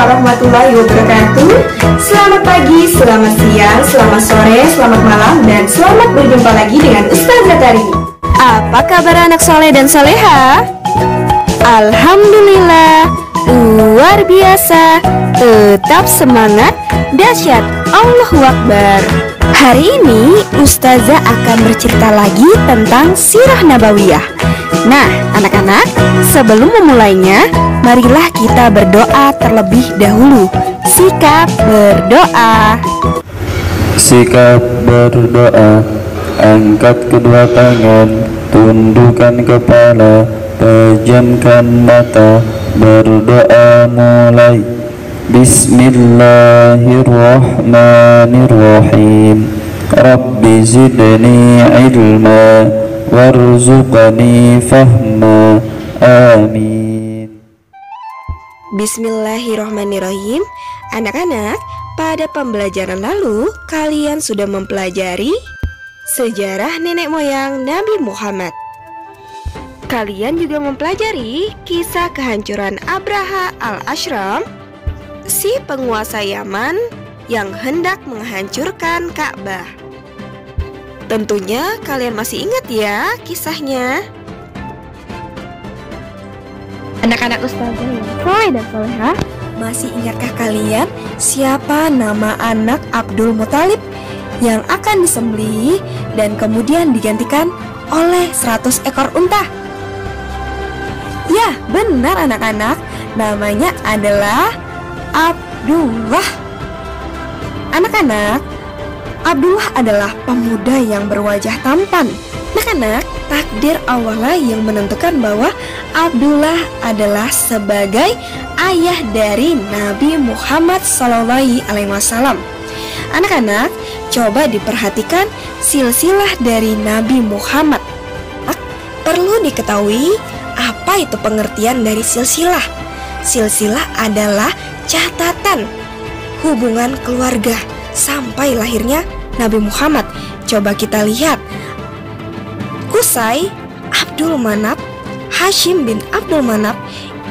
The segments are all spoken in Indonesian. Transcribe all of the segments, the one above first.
warahmatullahi wabarakatuh. Selamat pagi, selamat siang, selamat sore, selamat malam, dan selamat berjumpa lagi dengan Ustazah Tari. Apa kabar anak soleh dan soleha? Alhamdulillah, luar biasa. Tetap semangat, dahsyat, Allahu Akbar. Hari ini Ustazah akan bercerita lagi tentang sirah nabawiyah. Nah, anak-anak, sebelum memulainya, marilah kita berdoa terlebih dahulu. Sikap berdoa. Sikap berdoa. Angkat kedua tangan, tundukkan kepala, pejamkan mata, berdoa mulai. Bismillahirrahmanirrahim. Rabbi zidni ilma warzuqni fahma. Amin. Bismillahirrahmanirrahim. Anak-anak, pada pembelajaran lalu kalian sudah mempelajari sejarah nenek moyang Nabi Muhammad. Kalian juga mempelajari kisah kehancuran Abraha al-Ashram, si penguasa Yaman yang hendak menghancurkan Ka'bah. Tentunya kalian masih ingat ya kisahnya. Anak-anak Ustazah yang soleh dan soleha, masih ingatkah kalian siapa nama anak Abdul Muthalib yang akan disembelih dan kemudian digantikan oleh 100 ekor unta? Ya, benar anak-anak, namanya adalah Abdullah. Anak-anak, Abdullah adalah pemuda yang berwajah tampan. Anak-anak, takdir Allah lah yang menentukan bahwa Abdullah adalah sebagai ayah dari Nabi Muhammad SAW. Anak-anak, coba diperhatikan silsilah dari Nabi Muhammad. Perlu diketahui apa itu pengertian dari silsilah. Silsilah adalah catatan hubungan keluarga sampai lahirnya Nabi Muhammad. Coba kita lihat. Qusay, Abdul Manaf, Hashim bin Abdul Manaf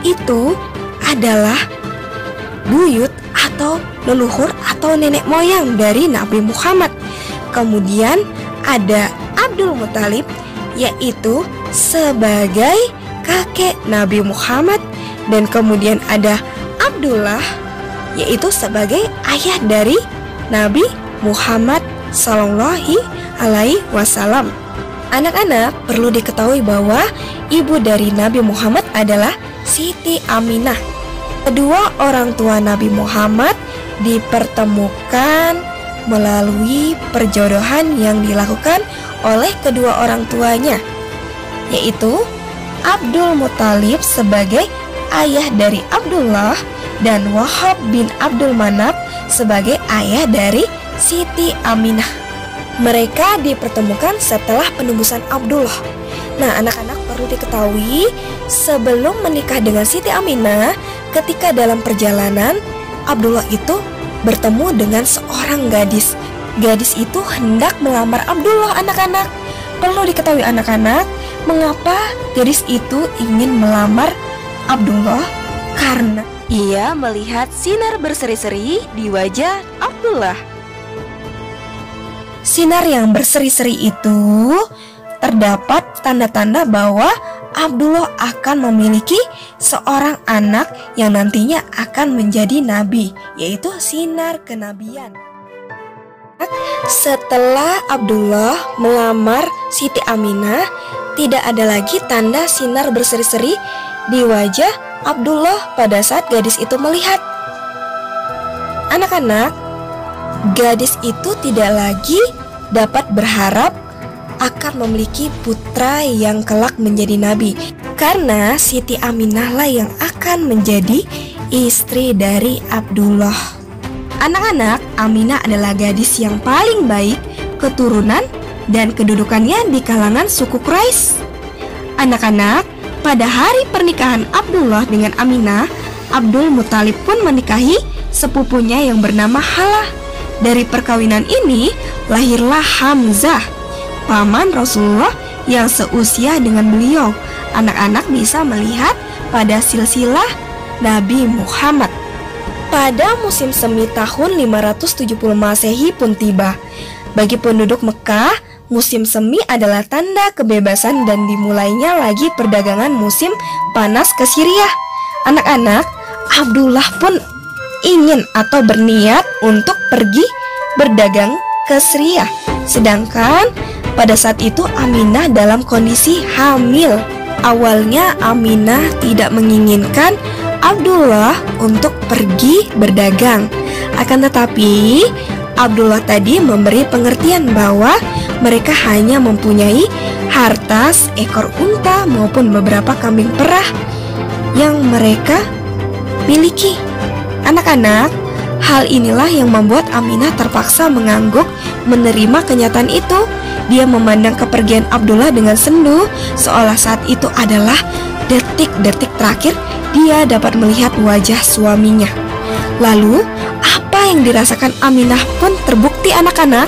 itu adalah buyut atau leluhur atau nenek moyang dari Nabi Muhammad. Kemudian ada Abdul Muthalib, yaitu sebagai kakek Nabi Muhammad. Dan kemudian ada Abdullah, yaitu sebagai ayah dari Nabi Muhammad Sallallahu Alaihi Wasallam. Anak-anak, perlu diketahui bahwa ibu dari Nabi Muhammad adalah Siti Aminah. Kedua orang tua Nabi Muhammad dipertemukan melalui perjodohan yang dilakukan oleh kedua orang tuanya, yaitu Abdul Muthalib sebagai ayah dari Abdullah dan Wahab bin Abdul Manaf sebagai ayah dari Siti Aminah. Mereka dipertemukan setelah penebusan Abdullah. Nah, anak-anak, perlu diketahui sebelum menikah dengan Siti Aminah, ketika dalam perjalanan Abdullah itu bertemu dengan seorang gadis. Gadis itu hendak melamar Abdullah. Anak-anak, perlu diketahui anak-anak, mengapa gadis itu ingin melamar Abdullah? Karena ia melihat sinar berseri-seri di wajah Abdullah. Sinar yang berseri-seri itu terdapat tanda-tanda bahwa Abdullah akan memiliki seorang anak yang nantinya akan menjadi nabi, yaitu sinar kenabian. Setelah Abdullah melamar Siti Aminah, tidak ada lagi tanda sinar berseri-seri di wajah Abdullah pada saat gadis itu melihat. Anak-anak, gadis itu tidak lagi dapat berharap akan memiliki putra yang kelak menjadi nabi, karena Siti Aminah lah yang akan menjadi istri dari Abdullah. Anak-anak, Aminah adalah gadis yang paling baik keturunan dan kedudukannya di kalangan suku Quraisy. Anak-anak, pada hari pernikahan Abdullah dengan Aminah, Abdul Muthalib pun menikahi sepupunya yang bernama Halah. Dari perkawinan ini lahirlah Hamzah, paman Rasulullah yang seusia dengan beliau. Anak-anak bisa melihat pada silsilah Nabi Muhammad. Pada musim semi tahun 570 Masehi pun tiba. Bagi penduduk Mekah, musim semi adalah tanda kebebasan dan dimulainya lagi perdagangan musim panas ke Syria. Anak-anak, Abdullah pun ingin atau berniat untuk pergi berdagang ke Syria. Sedangkan pada saat itu Aminah dalam kondisi hamil. Awalnya Aminah tidak menginginkan Abdullah untuk pergi berdagang. Akan tetapi Abdullah tadi memberi pengertian bahwa mereka hanya mempunyai harta seekor unta maupun beberapa kambing perah yang mereka miliki. Anak-anak, hal inilah yang membuat Aminah terpaksa mengangguk menerima kenyataan itu. Dia memandang kepergian Abdullah dengan sendu, seolah saat itu adalah detik-detik terakhir dia dapat melihat wajah suaminya. Lalu, apa yang dirasakan Aminah pun terbukti anak-anak.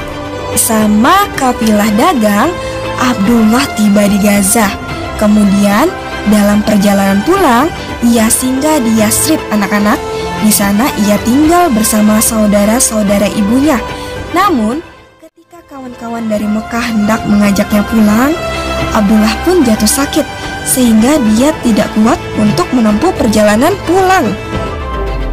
Sama kafilah dagang, Abdullah tiba di Gaza. Kemudian, dalam perjalanan pulang, ia singgah di Yasrib anak-anak. Di sana ia tinggal bersama saudara-saudara ibunya. Namun, ketika kawan-kawan dari Mekah hendak mengajaknya pulang, Abdullah pun jatuh sakit sehingga dia tidak kuat untuk menempuh perjalanan pulang.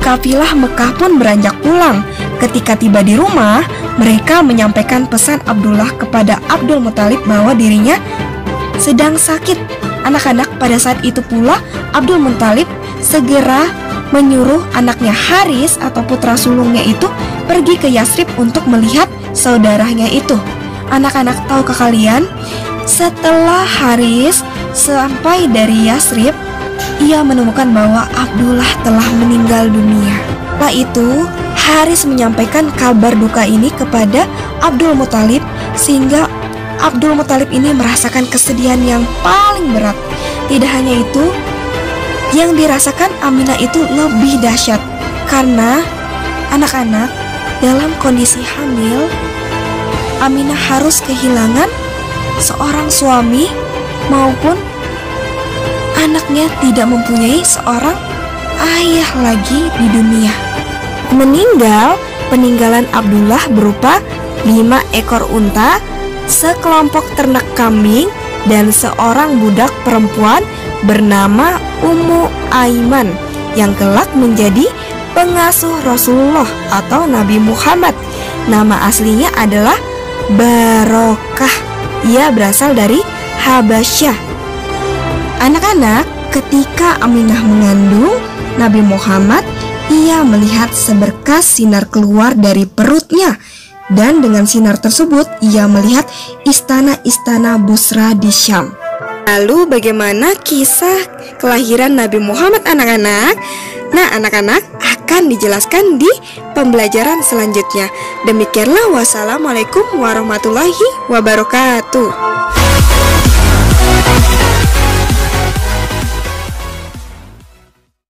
Kafilah Mekah pun beranjak pulang. Ketika tiba di rumah, mereka menyampaikan pesan Abdullah kepada Abdul Muthalib bahwa dirinya sedang sakit. Anak-anak, pada saat itu pula Abdul Muthalib segera menyuruh anaknya Haris atau putra sulungnya itu pergi ke Yasrib untuk melihat saudaranya itu. Anak-anak, tahukah kalian, setelah Haris sampai dari Yasrib, ia menemukan bahwa Abdullah telah meninggal dunia. Setelah itu, Haris menyampaikan kabar duka ini kepada Abdul Muthalib, sehingga Abdul Muthalib ini merasakan kesedihan yang paling berat. Tidak hanya itu, yang dirasakan Aminah itu lebih dahsyat, karena anak-anak, dalam kondisi hamil, Aminah harus kehilangan seorang suami maupun anaknya tidak mempunyai seorang ayah lagi di dunia. Peninggalan Abdullah berupa 5 ekor unta, sekelompok ternak kambing, dan seorang budak perempuan bernama Ummu Aiman yang kelak menjadi pengasuh Rasulullah atau Nabi Muhammad. Nama aslinya adalah Barokah. Ia berasal dari Habasyah. Anak-anak, ketika Aminah mengandung Nabi Muhammad, ia melihat seberkas sinar keluar dari perutnya. Dan dengan sinar tersebut, ia melihat istana-istana Busra di Syam. Lalu bagaimana kisah kelahiran Nabi Muhammad anak-anak? Nah, anak-anak akan dijelaskan di pembelajaran selanjutnya. Demikianlah, wassalamualaikum warahmatullahi wabarakatuh.